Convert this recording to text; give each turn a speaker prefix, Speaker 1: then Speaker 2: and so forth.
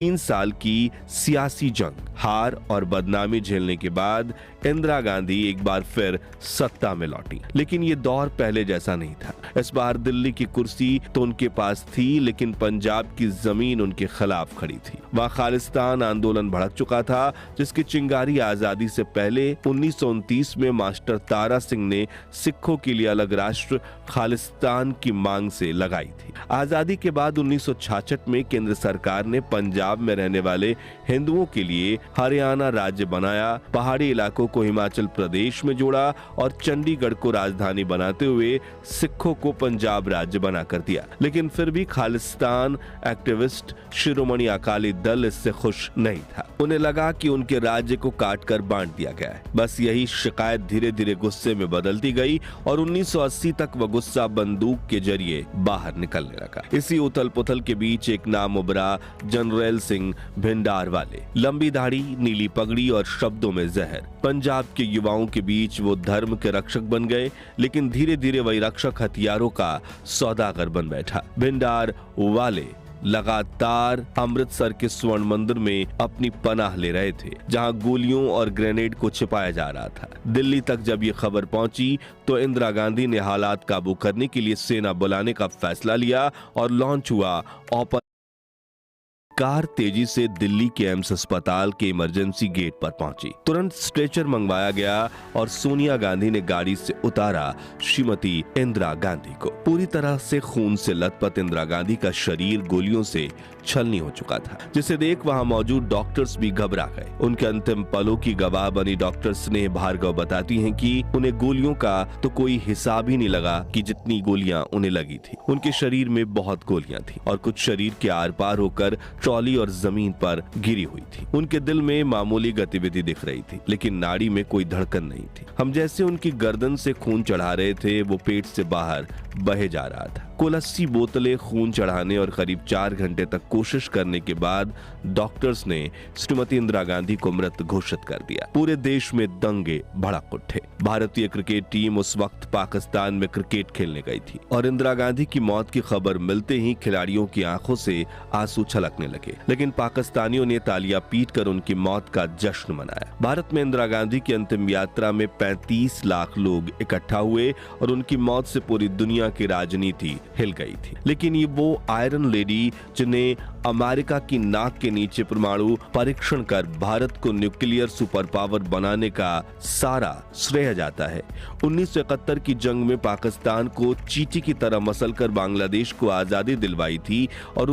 Speaker 1: 3 साल की सियासी जंग, हार और बदनामी झेलने के बाद इंदिरा गांधी एक बार फिर सत्ता में लौटी। लेकिन ये दौर पहले जैसा नहीं था। इस बार दिल्ली की कुर्सी तो उनके पास थी, लेकिन पंजाब की जमीन उनके खिलाफ खड़ी थी। वहां खालिस्तान आंदोलन भड़क चुका था, जिसकी चिंगारी आजादी से पहले 1929 में मास्टर तारा सिंह ने सिखों के लिए अलग राष्ट्र खालिस्तान की मांग से लगाई थी। आजादी के बाद 1966 में केंद्र सरकार ने पंजाब में रहने वाले हिंदुओं के लिए हरियाणा राज्य बनाया, पहाड़ी इलाकों को हिमाचल प्रदेश में जोड़ा और चंडीगढ़ को राजधानी बनाते हुए सिखों को पंजाब राज्य बनाकर दिया। लेकिन फिर भी खालिस्तान एक्टिविस्ट शिरोमणि अकाली दल इससे खुश नहीं था। उन्हें लगा कि उनके राज्य को काटकर बांट दिया गया है। बस यही शिकायत धीरे धीरे गुस्से में बदलती गई और 1980 तक वह गुस्सा बंदूक के जरिए बाहर निकलने लगा। इसी उथल पुथल के बीच एक नाम उभरा, जनरल सिंह भिंडारवाले। लंबी दाढ़ी, नीली पगड़ी और शब्दों में जहर। पंजाब के युवाओं के बीच वो धर्म के रक्षक बन गए, लेकिन धीरे धीरे वही रक्षक हथियारों का सौदागर बन बैठा। भिंडारवाले लगातार अमृतसर के स्वर्ण मंदिर में अपनी पनाह ले रहे थे, जहां गोलियों और ग्रेनेड को छिपाया जा रहा था। दिल्ली तक जब ये खबर पहुंची तो इंदिरा गांधी ने हालात काबू करने के लिए सेना बुलाने का फैसला लिया और लॉन्च हुआ ऑपरेशन। कार तेजी से दिल्ली के एम्स अस्पताल के इमरजेंसी गेट पर पहुंची। तुरंत स्ट्रेचर मंगवाया गया और सोनिया गांधी ने गाड़ी से उतारा श्रीमती इंदिरा गांधी को। पूरी तरह से खून से लथपथ इंदिरा गांधी का शरीर गोलियों से छलनी हो चुका था, जिसे देख वहां मौजूद डॉक्टर्स भी घबरा गए। उनके अंतिम पलों की गवाह बनी डॉक्टर स्नेह भार्गव बताती हैं कि उन्हें गोलियों का तो कोई हिसाब ही नहीं लगा कि जितनी गोलियां उन्हें लगी थी। उनके शरीर में बहुत गोलियां थी और कुछ शरीर के आर पार होकर ट्रॉली और जमीन पर गिरी हुई थी। उनके दिल में मामूली गतिविधि दिख रही थी, लेकिन नाड़ी में कोई धड़कन नहीं थी। हम जैसे उनकी गर्दन से खून चढ़ा रहे थे, वो पेट से बाहर बहे जा रहा था। कुल 80 बोतलें खून चढ़ाने और करीब 4 घंटे तक कोशिश करने के बाद डॉक्टर्स ने श्रीमती इंदिरा गांधी को मृत घोषित कर दिया। पूरे देश में दंगे भड़क उठे। भारतीय क्रिकेट टीम उस वक्त पाकिस्तान में क्रिकेट खेलने गई थी और इंदिरा गांधी की मौत की खबर मिलते ही खिलाड़ियों की आंखों से आंसू छलकने लगे। लेकिन पाकिस्तानियों ने तालियां पीटकर उनकी मौत का जश्न मनाया। भारत में इंदिरा गांधी की अंतिम यात्रा में 35 लाख लोग इकट्ठा हुए और उनकी मौत से पूरी दुनिया की राजनीति हिल गई थी। लेकिन ये वो आयरन लेडी जिन्हें अमेरिका की नाक के नीचे परमाणु परीक्षण कर भारत को न्यूक्लियर सुपर पावर बनाने का सारा श्रेय जाता है। 1971 की जंग में पाकिस्तान को चींटी की तरह मसलकर बांग्लादेश को आजादी दिलवाई थी और